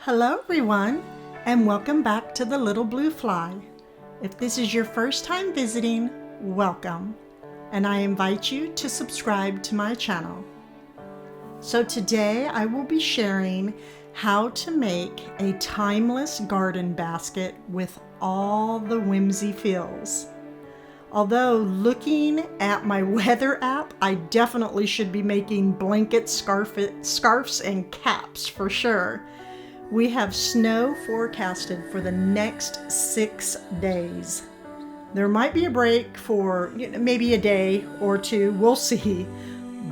Hello everyone, and welcome back to the Little Blue Fly. If this is your first time visiting, welcome, and I invite you to subscribe to my channel. So today I will be sharing how to make a timeless garden basket with all the whimsy feels. Although looking at my weather app, I definitely should be making blankets, scarves, and caps for sure. We have snow forecasted for the next 6 days. There might be a break for maybe a day or two, we'll see.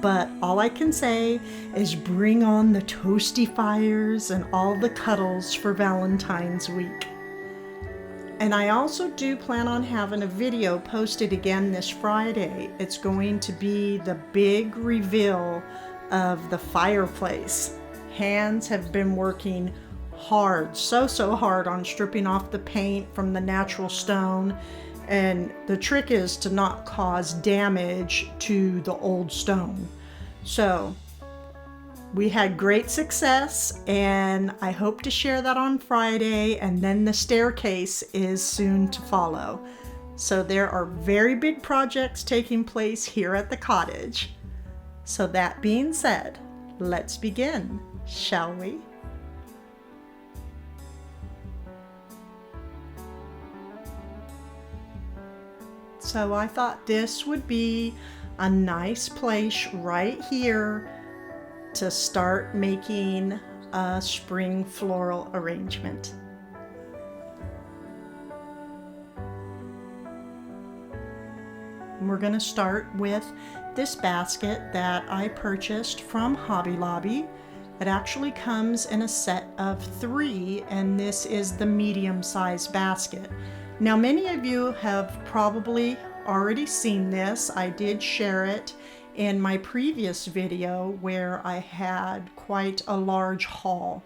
But all I can say is bring on the toasty fires and all the cuddles for Valentine's week. And I also do plan on having a video posted again this Friday. It's going to be the big reveal of the fireplace. Hands have been working hard, so hard on stripping off the paint from the natural stone. And the trick is to not cause damage to the old stone. So we had great success, and I hope to share that on Friday, and then the staircase is soon to follow. So there are very big projects taking place here at the cottage. So that being said, let's begin, shall we? So I thought this would be a nice place right here to start making a spring floral arrangement. We're going to start with this basket that I purchased from Hobby Lobby. It actually comes in a set of 3, and this is the medium-sized basket. Now, many of you have probably already seen this. I did share it in my previous video where I had quite a large haul.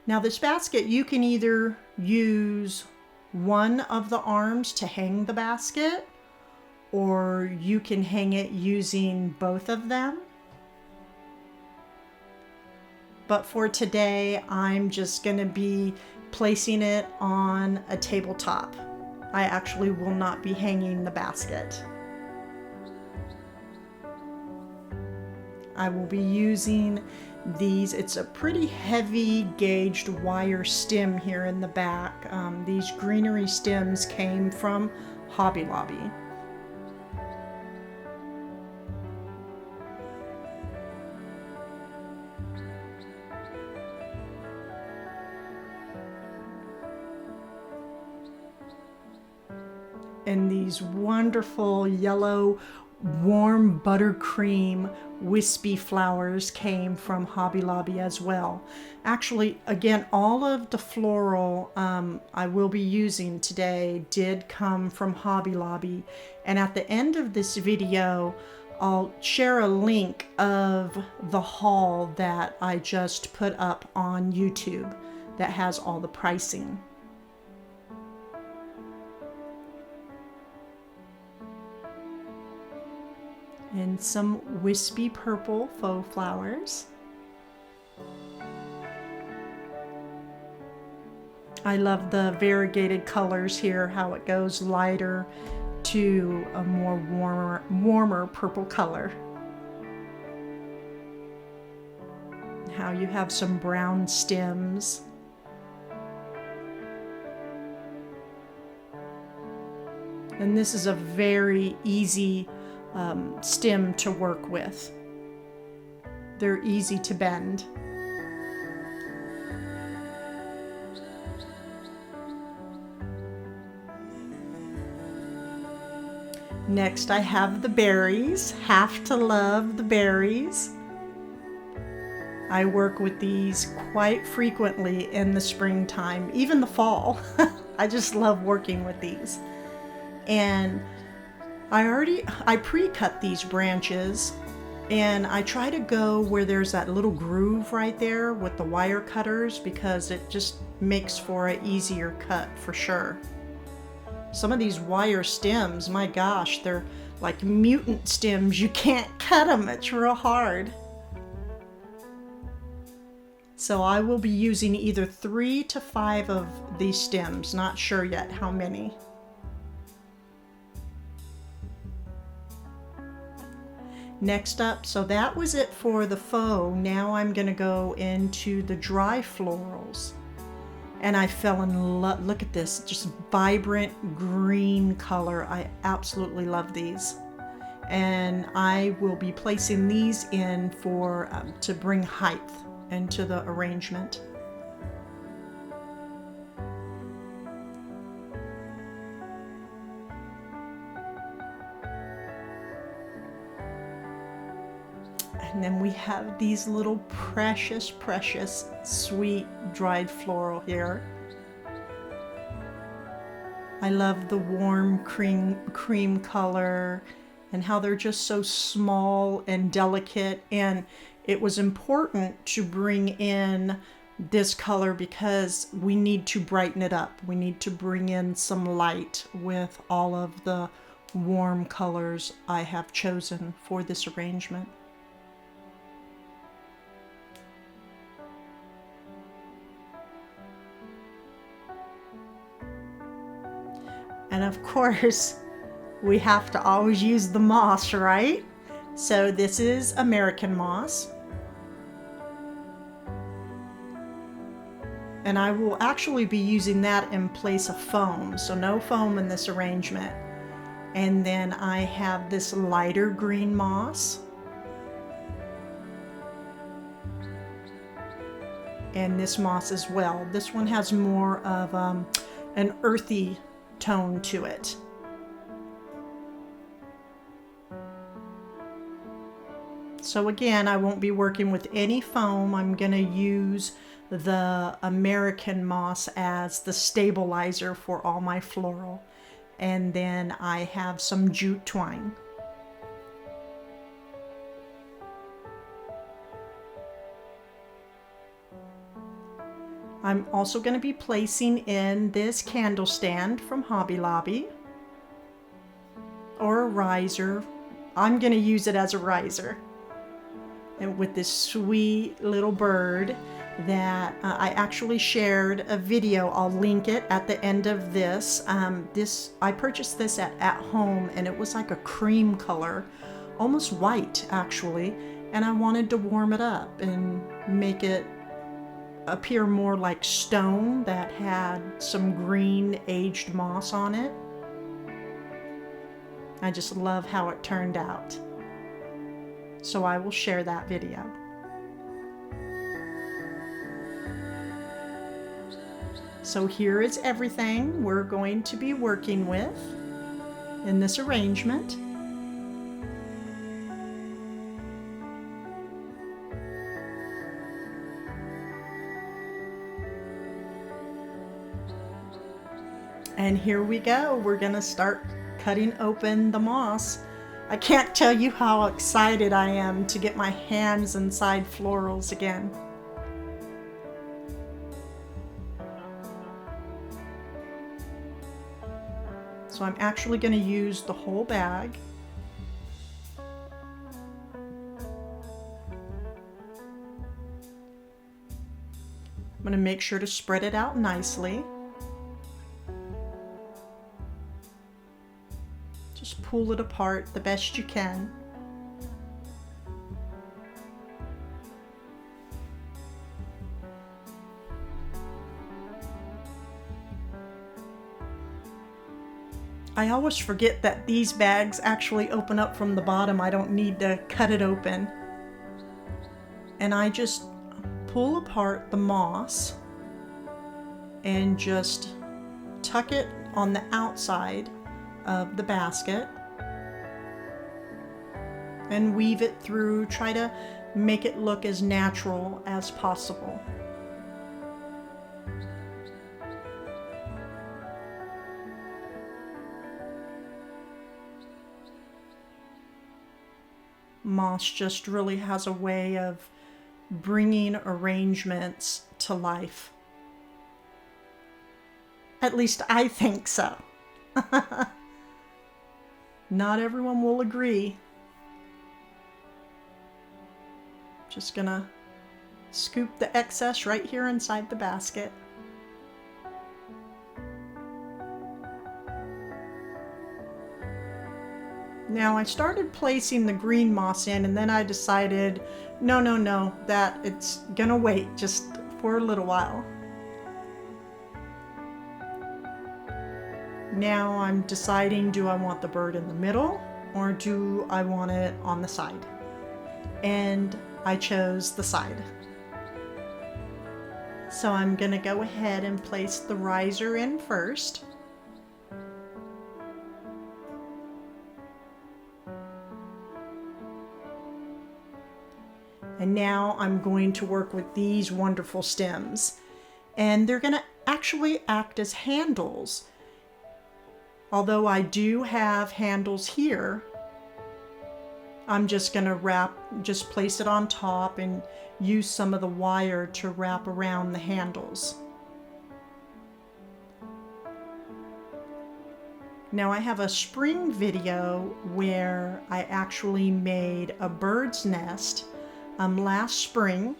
Now, this basket, you can either use one of the arms to hang the basket, or you can hang it using both of them. But for today, I'm just going to be placing it on a tabletop. I actually will not be hanging the basket. I will be using these. It's a pretty heavy gauged wire stem here in the back. These greenery stems came from Hobby Lobby. And these wonderful yellow warm buttercream wispy flowers came from Hobby Lobby as well. Actually, again, all of the floral I will be using today did come from Hobby Lobby. And at the end of this video, I'll share a link of the haul that I just put up on YouTube that has all the pricing. And some wispy purple faux flowers. I love the variegated colors here, how it goes lighter to a more warmer purple color. How you have some brown stems. And this is a very easy stem to work with. They're easy to bend. Next, I have the berries. Have to love the berries. I work with these quite frequently in the springtime, even the fall. I just love working with these. And I pre-cut these branches, and I try to go where there's that little groove right there with the wire cutters, because it just makes for an easier cut for sure. Some of these wire stems, my gosh, they're like mutant stems. You can't cut them, it's real hard. So I will be using either 3 to 5 of these stems, not sure yet how many. Next up, so that was it for the faux. Now I'm going to go into the dry florals. And I fell in love. Look at this, just vibrant green color. I absolutely love these. And I will be placing these in for to bring height into the arrangement. And then we have these little precious, precious, sweet dried floral here. I love the warm cream color and how they're just so small and delicate. And it was important to bring in this color because we need to brighten it up. We need to bring in some light with all of the warm colors I have chosen for this arrangement. And of course, we have to always use the moss, right? So this is American moss. And I will actually be using that in place of foam, so no foam in this arrangement. And then I have this lighter green moss. And this moss as well. This one has more of an earthy tone to it. So again, I won't be working with any foam. I'm going to use the American moss as the stabilizer for all my floral. And then I have some jute twine. I'm also going to be placing in this candle stand from Hobby Lobby, or a riser. I'm going to use it as a riser. And with this sweet little bird that I actually shared a video. I'll link it at the end of this. I purchased this at home, and it was like a cream color, almost white actually, and I wanted to warm it up and make it appear more like stone that had some green aged moss on it. I just love how it turned out. So I will share that video. So here is everything we're going to be working with in this arrangement. And here we go. We're going to start cutting open the moss. I can't tell you how excited I am to get my hands inside florals again. So I'm actually going to use the whole bag. I'm going to make sure to spread it out nicely. Just pull it apart the best you can. I always forget that these bags actually open up from the bottom. I don't need to cut it open. And I just pull apart the moss and just tuck it on the outside of the basket and weave it through. Try to make it look as natural as possible. Moss just really has a way of bringing arrangements to life. At least I think so. Not everyone will agree. Just gonna Scoop the excess right here inside the basket. Now I started placing the green moss in, and then I decided, no, that it's gonna wait just for a little while. Now I'm deciding, do I want the bird in the middle or do I want it on the side? And I chose the side. So I'm gonna go ahead and place the riser in first. And now I'm going to work with these wonderful stems. And they're gonna actually act as handles. Although I do have handles here, I'm just gonna just place it on top and use some of the wire to wrap around the handles. Now I have a spring video where I actually made a bird's nest last spring.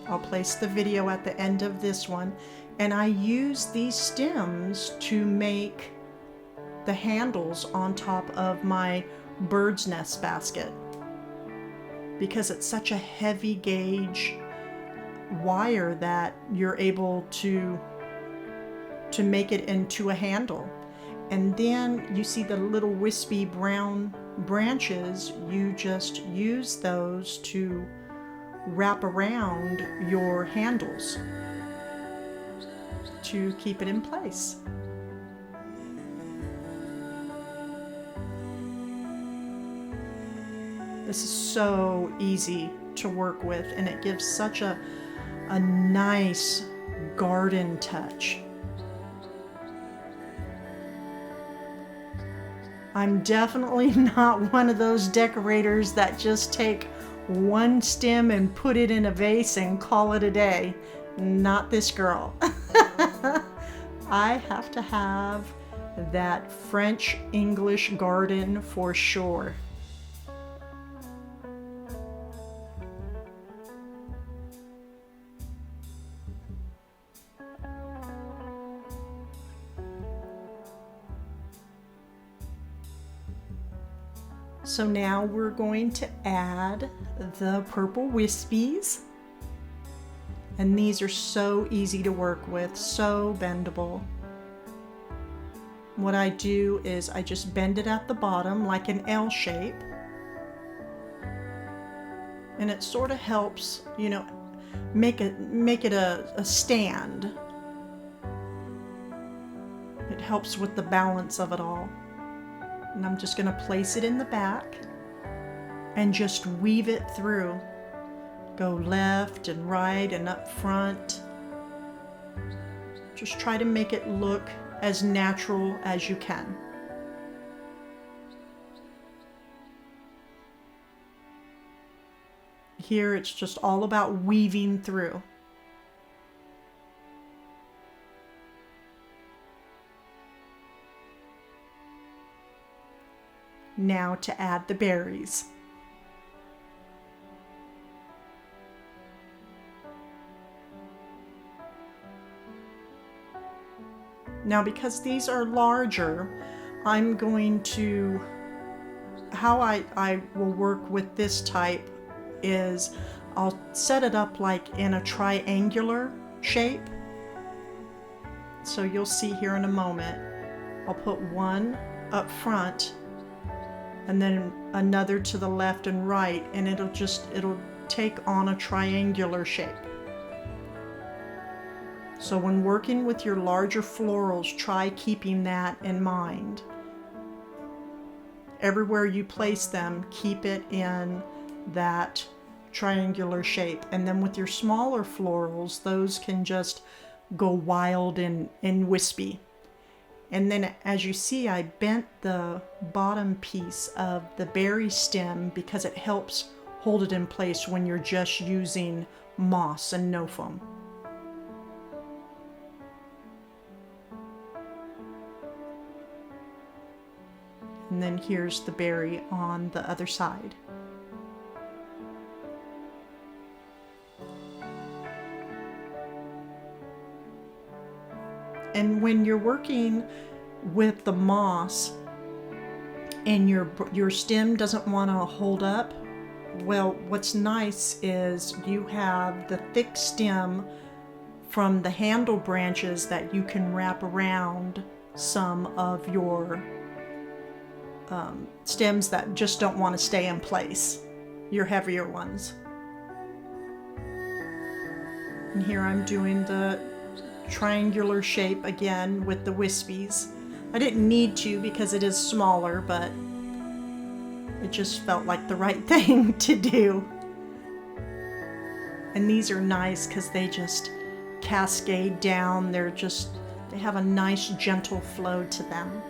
I'll place the video at the end of this one, and I used these stems to make the handles on top of my bird's nest basket because it's such a heavy gauge wire that you're able to make it into a handle. And then you see the little wispy brown branches, you just use those to wrap around your handles to keep it in place. This is so easy to work with, and it gives such a nice garden touch. I'm definitely not one of those decorators that just take one stem and put it in a vase and call it a day. Not this girl. I have to have that French English garden for sure. So now we're going to add the purple wispies. And these are so easy to work with, so bendable. What I do is I just bend it at the bottom like an L shape. And it sort of helps, you know, make it a stand. It helps with the balance of it all. And I'm just going to place it in the back and just weave it through. Go left and right and up front. Just try to make it look as natural as you can. Here it's just all about weaving through. Now to add the berries. Now because these are larger, I'm going to, how I will work with this type is I'll set it up like in a triangular shape. So you'll see here in a moment, I'll put one up front and then another to the left and right, and it'll take on a triangular shape. So when working with your larger florals, try keeping that in mind. Everywhere you place them, keep it in that triangular shape. And then with your smaller florals, those can just go wild and wispy. And then as you see, I bent the bottom piece of the berry stem because it helps hold it in place when you're just using moss and no foam. And then here's the berry on the other side. And when you're working with the moss and your stem doesn't want to hold up, well, what's nice is you have the thick stem from the handle branches that you can wrap around some of your stems that just don't want to stay in place, your heavier ones. And here I'm doing the triangular shape again with the wispies. I didn't need to because it is smaller, but it just felt like the right thing to do. And these are nice because they just cascade down. They have a nice gentle flow to them.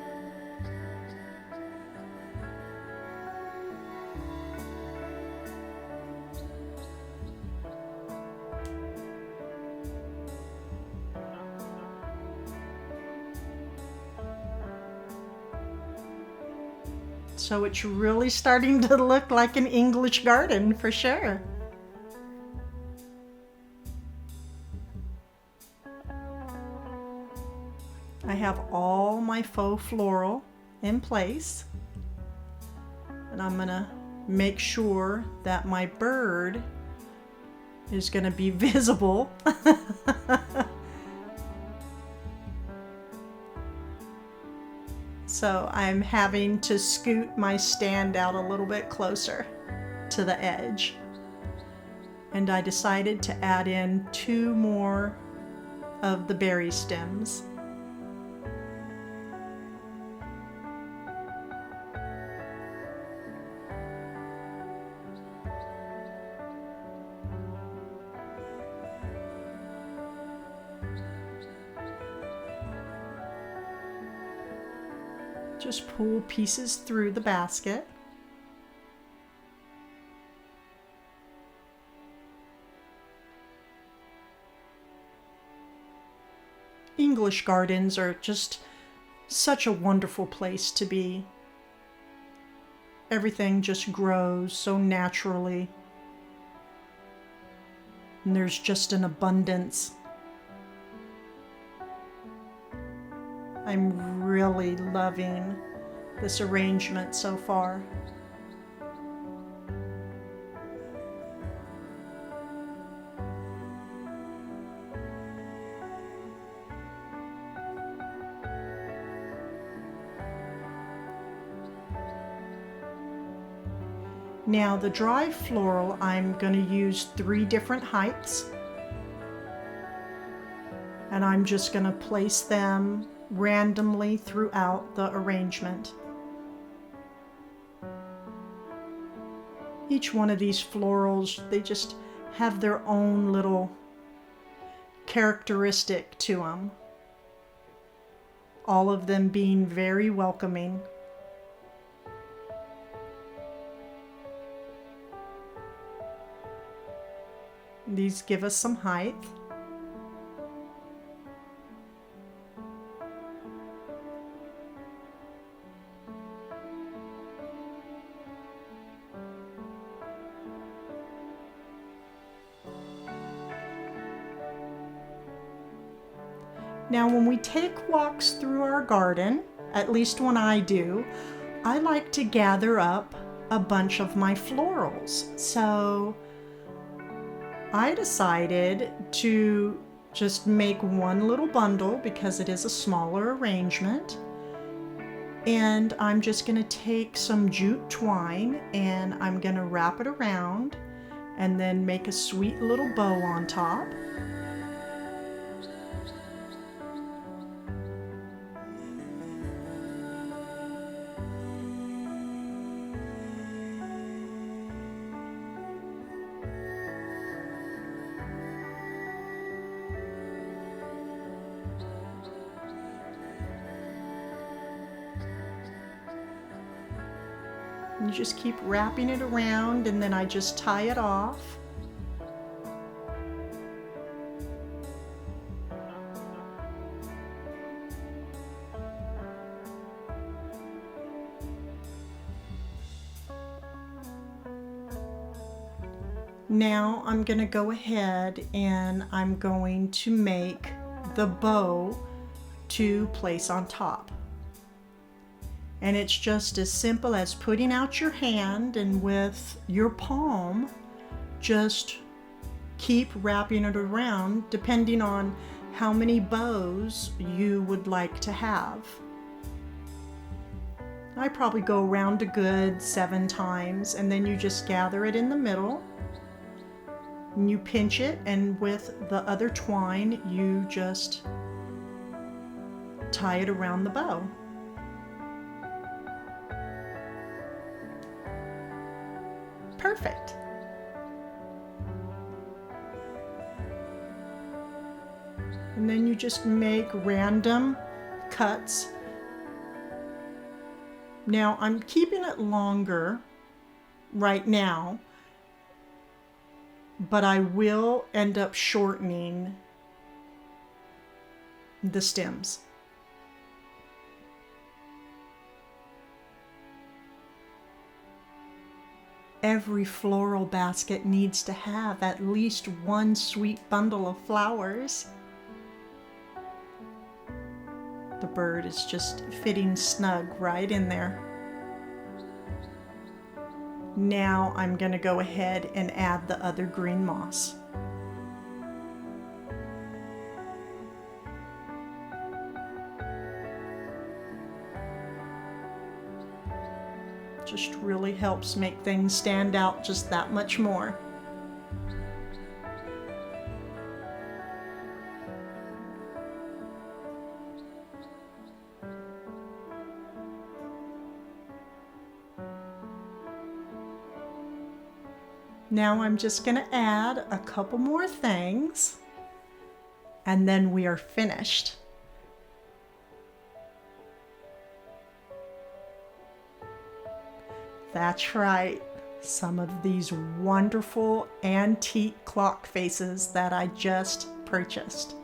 So it's really starting to look like an English garden for sure. I have all my faux floral in place, and I'm gonna make sure that my bird is gonna be visible. So I'm having to scoot my stand out a little bit closer to the edge. And I decided to add in 2 more of the berry stems. Just pull pieces through the basket. English gardens are just such a wonderful place to be. Everything just grows so naturally. And there's just an abundance. I'm really loving this arrangement so far. Now the dry floral, I'm going to use 3 different heights. And I'm just going to place them randomly throughout the arrangement. Each one of these florals, they just have their own little characteristic to them. All of them being very welcoming. These give us some height. Now, when we take walks through our garden, at least when I do, I like to gather up a bunch of my florals. So I decided to just make one little bundle because it is a smaller arrangement. And I'm just going to take some jute twine and I'm going to wrap it around and then make a sweet little bow on top. You just keep wrapping it around and then I just tie it off. Now I'm going to go ahead and I'm going to make the bow to place on top. And it's just as simple as putting out your hand and with your palm, just keep wrapping it around depending on how many bows you would like to have. I probably go around a good 7 times, and then you just gather it in the middle and you pinch it, and with the other twine you just tie it around the bow. Perfect. And then you just make random cuts. Now I'm keeping it longer right now, but I will end up shortening the stems. Every floral basket needs to have at least one sweet bundle of flowers. The bird is just fitting snug right in there. Now I'm going to go ahead and add the other green moss. Just really helps make things stand out just that much more. Now I'm just going to add a couple more things, and then we are finished. That's right, some of these wonderful antique clock faces that I just purchased.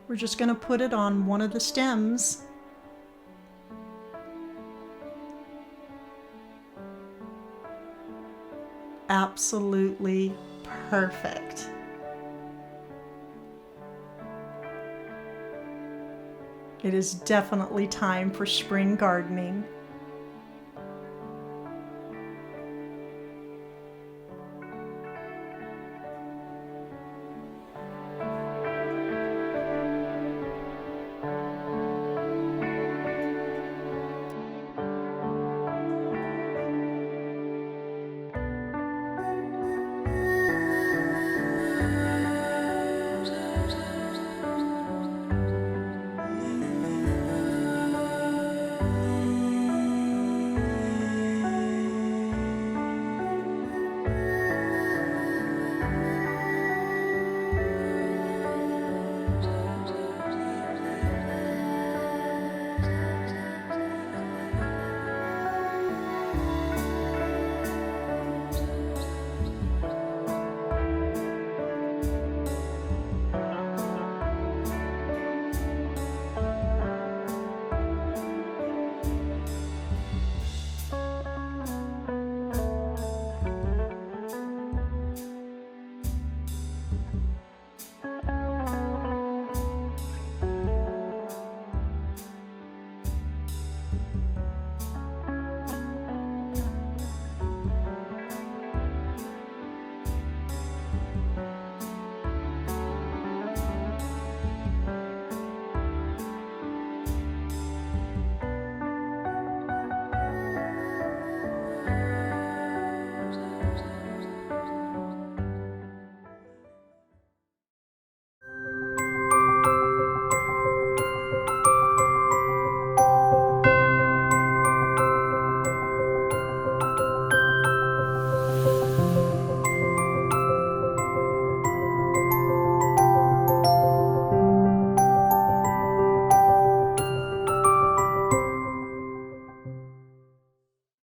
We're just going to put it on one of the stems. Absolutely perfect. It is definitely time for spring gardening.